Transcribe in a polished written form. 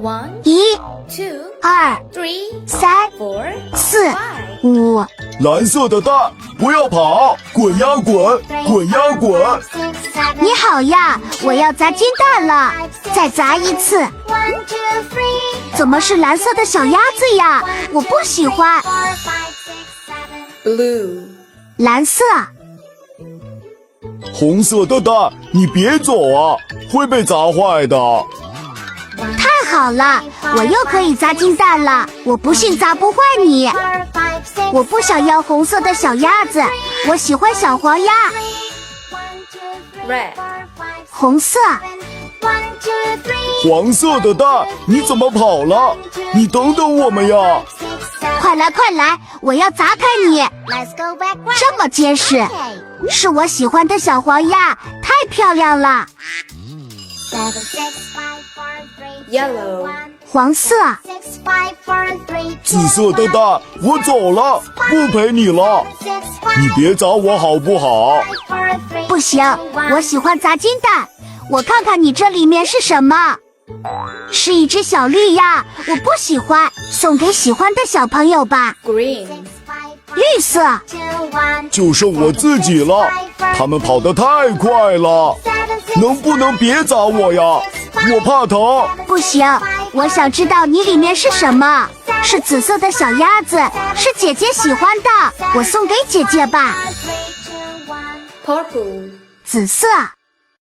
1、2、3、3、4、5。蓝色的蛋，不要跑，滚呀滚，滚呀滚！你好呀，我要砸金蛋了，再砸一次。怎么是蓝色的小鸭子呀？我不喜欢。Blue， 蓝色。红色的蛋，你别走啊，会被砸坏的。太好了，我又可以砸金蛋了，我不信砸不坏你。我不想要红色的小鸭子，我喜欢小黄鸭。Red， 红色。黄色的蛋，你怎么跑了？你等等我们呀！快来快来，我要砸开你！这么结实，是我喜欢的小黄鸭，太漂亮了。Yellow， 黄色。紫色的蛋，我走了，不陪你了。你别砸我好不好？不行，我喜欢砸金蛋。我看看你这里面是什么？是一只小绿鸭，我不喜欢，送给喜欢的小朋友吧。Green， 绿色。就剩我自己了，他们跑得太快了，能不能别砸我呀？我怕疼。不行，我想知道你里面是什么。是紫色的小鸭子，是姐姐喜欢的，我送给姐姐吧。Purple， 紫色。